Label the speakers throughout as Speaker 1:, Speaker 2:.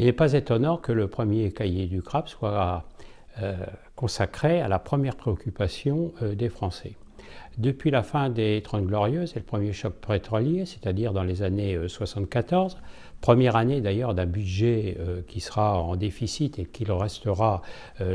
Speaker 1: Il n'est pas étonnant que le premier cahier du CRAP soit consacré à la première préoccupation des Français. Depuis la fin des 30 Glorieuses et le premier choc pétrolier, c'est-à-dire dans les années 74, première année d'ailleurs d'un budget qui sera en déficit et qui le restera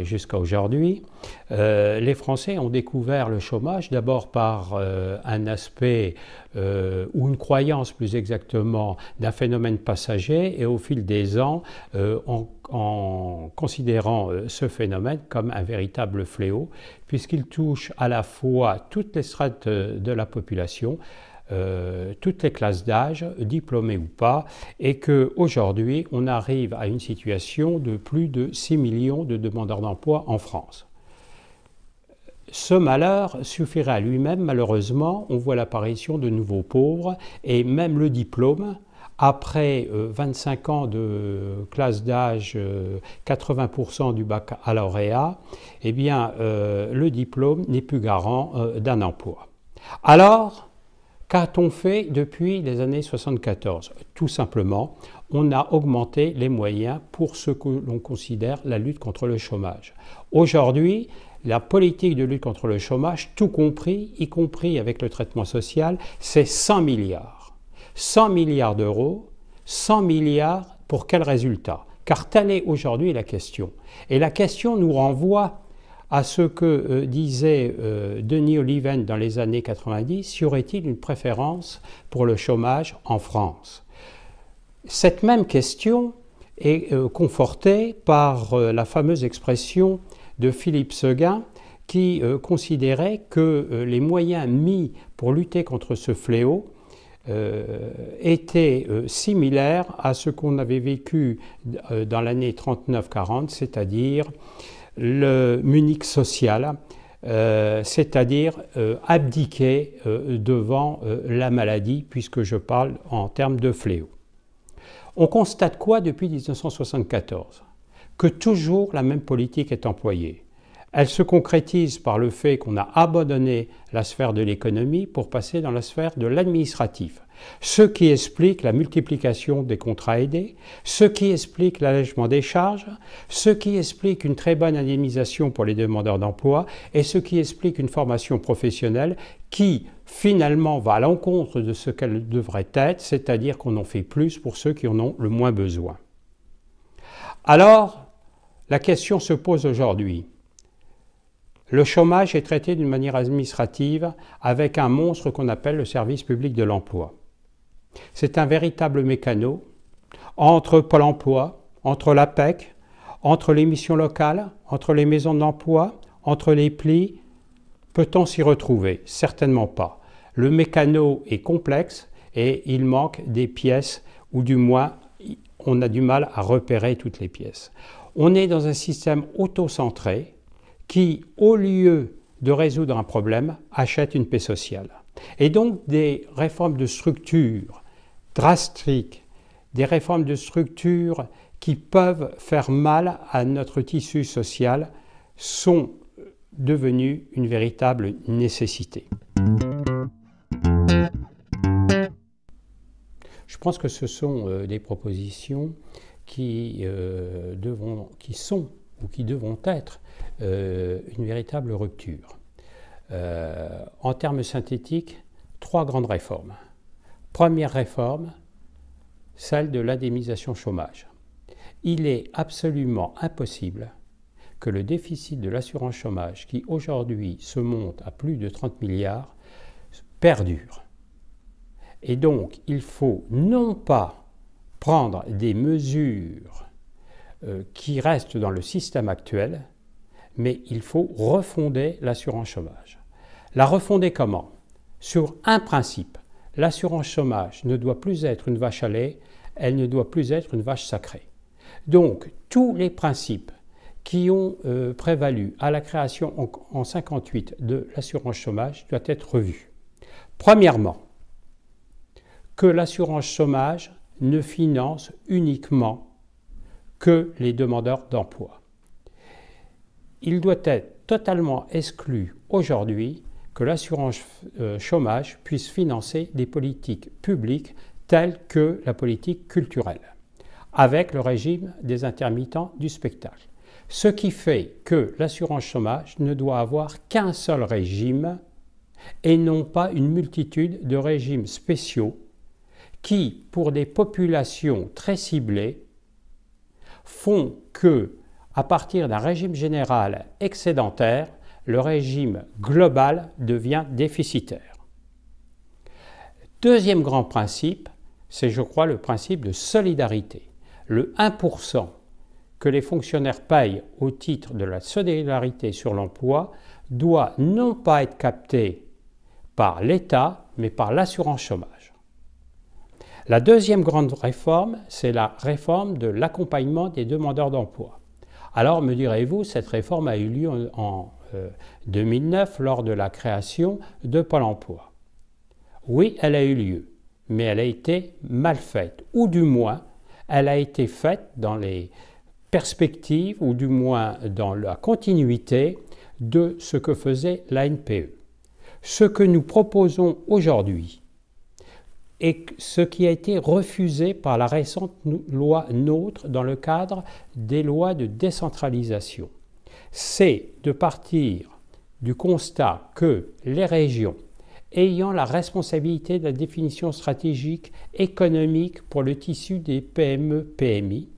Speaker 1: jusqu'à aujourd'hui, les Français ont découvert le chômage d'abord par un aspect ou une croyance plus exactement d'un phénomène passager et au fil des ans en considérant ce phénomène comme un véritable fléau puisqu'il touche à la fois toutes les strates de la population, toutes les classes d'âge, diplômés ou pas, et qu'aujourd'hui, on arrive à une situation de plus de 6 millions de demandeurs d'emploi en France. Ce malheur suffirait à lui-même, malheureusement, on voit l'apparition de nouveaux pauvres, et même le diplôme, après 25 ans de classe d'âge, 80% du baccalauréat, eh bien, le diplôme n'est plus garant d'un emploi. Alors, qu'a-t-on fait depuis les années 74? Tout simplement, on a augmenté les moyens pour ce que l'on considère la lutte contre le chômage. Aujourd'hui, la politique de lutte contre le chômage, tout compris, y compris avec le traitement social, c'est 100 milliards. 100 milliards d'euros, 100 milliards pour quel résultat? Car telle est aujourd'hui la question. Et la question nous renvoie à ce que disait Denis Oliven dans les années 90, y aurait-il une préférence pour le chômage en France? Cette même question est confortée par la fameuse expression de Philippe Séguin qui considérait que les moyens mis pour lutter contre ce fléau était similaire à ce qu'on avait vécu dans l'année 39-40, c'est-à-dire le Munich social, c'est-à-dire abdiquer devant la maladie, puisque je parle en termes de fléau. On constate quoi depuis 1974? Que toujours la même politique est employée. Elle se concrétise par le fait qu'on a abandonné la sphère de l'économie pour passer dans la sphère de l'administratif. Ce qui explique la multiplication des contrats aidés, ce qui explique l'allègement des charges, ce qui explique une très bonne indemnisation pour les demandeurs d'emploi et ce qui explique une formation professionnelle qui finalement va à l'encontre de ce qu'elle devrait être, c'est-à-dire qu'on en fait plus pour ceux qui en ont le moins besoin. Alors, la question se pose aujourd'hui. Le chômage est traité d'une manière administrative avec un monstre qu'on appelle le service public de l'emploi. C'est un véritable mécano entre Pôle emploi, entre l'APEC, entre les missions locales, entre les maisons de l'emploi, entre les plis. Peut-on s'y retrouver? Certainement pas. Le mécano est complexe et il manque des pièces, ou du moins on a du mal à repérer toutes les pièces. On est dans un système auto-centré qui, au lieu de résoudre un problème, achète une paix sociale. Et donc des réformes de structure drastiques, des réformes de structure qui peuvent faire mal à notre tissu social sont devenues une véritable nécessité. Je pense que ce sont des propositions qui sont ou qui devront être une véritable rupture. En termes synthétiques, 3 grandes réformes. Première réforme, celle de l'indemnisation chômage. Il est absolument impossible que le déficit de l'assurance chômage, qui aujourd'hui se monte à plus de 30 milliards, perdure. Et donc, il faut non pas prendre des mesures qui restent dans le système actuel, mais il faut refonder l'assurance chômage. La refonder comment? Sur un principe. L'assurance chômage ne doit plus être une vache à lait, elle ne doit plus être une vache sacrée. Donc, tous les principes qui ont prévalu à la création en 1958 de l'assurance chômage doivent être revus. Premièrement, que l'assurance chômage ne finance uniquement que les demandeurs d'emploi. Il doit être totalement exclu aujourd'hui que l'assurance chômage puisse financer des politiques publiques telles que la politique culturelle. avec le régime des intermittents du spectacle. Ce qui fait que l'assurance chômage ne doit avoir qu'un seul régime et non pas une multitude de régimes spéciaux qui, pour des populations très ciblées, font que, à partir d'un régime général excédentaire, le régime global devient déficitaire. Deuxième grand principe, c'est, je crois, le principe de solidarité. Le 1% que les fonctionnaires payent au titre de la solidarité sur l'emploi doit non pas être capté par l'État, mais par l'assurance chômage. La deuxième grande réforme, c'est la réforme de l'accompagnement des demandeurs d'emploi. Alors, me direz-vous, cette réforme a eu lieu en 2009 lors de la création de Pôle emploi. Oui, elle a eu lieu, mais elle a été mal faite, ou du moins, elle a été faite dans les perspectives, ou du moins dans la continuité de ce que faisait l'ANPE. Ce que nous proposons aujourd'hui, et ce qui a été refusé par la récente loi NOTRe dans le cadre des lois de décentralisation, c'est de partir du constat que les régions ayant la responsabilité de la définition stratégique économique pour le tissu des PME-PMI,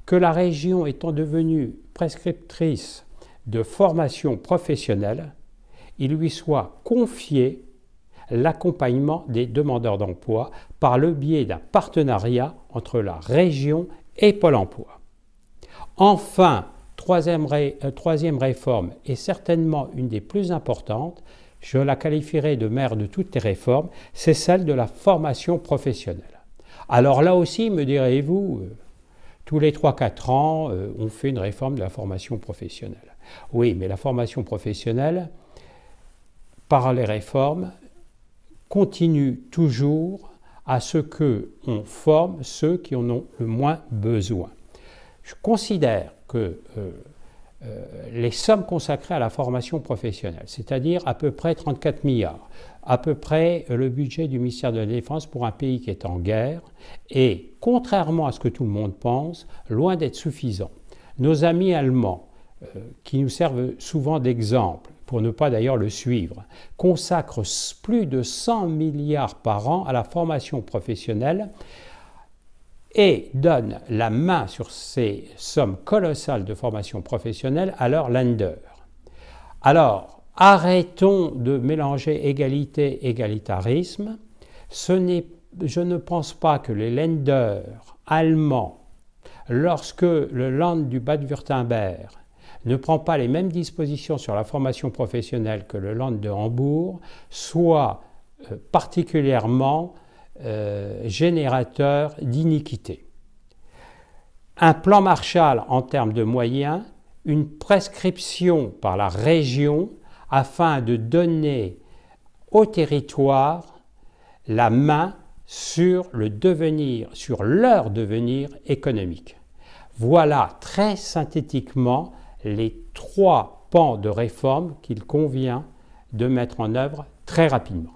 Speaker 1: que la région étant devenue prescriptrice de formation professionnelle, il lui soit confié l'accompagnement des demandeurs d'emploi par le biais d'un partenariat entre la région et Pôle emploi. Enfin, troisième réforme, et certainement une des plus importantes, je la qualifierai de mère de toutes les réformes, c'est celle de la formation professionnelle. Alors là aussi, me direz-vous, tous les 3-4 ans, on fait une réforme de la formation professionnelle. Oui, mais la formation professionnelle, par les réformes, continue toujours à ce qu'on forme ceux qui en ont le moins besoin. Je considère que les sommes consacrées à la formation professionnelle, c'est-à-dire à peu près 34 milliards, à peu près le budget du ministère de la Défense pour un pays qui est en guerre, est, contrairement à ce que tout le monde pense, loin d'être suffisant. Nos amis allemands, qui nous servent souvent d'exemple, pour ne pas d'ailleurs le suivre, consacrent plus de 100 milliards par an à la formation professionnelle et donnent la main sur ces sommes colossales de formation professionnelle à leurs lenders. Alors, arrêtons de mélanger égalité et égalitarisme. Je ne pense pas que les lenders allemands, lorsque le Land du Bade-Wurtemberg ne prend pas les mêmes dispositions sur la formation professionnelle que le Land de Hambourg, soit particulièrement générateur d'iniquité. Un plan Marshall en termes de moyens, une prescription par la région afin de donner au territoire la main sur le devenir, sur leur devenir économique. Voilà très synthétiquement les 3 pans de réforme qu'il convient de mettre en œuvre très rapidement.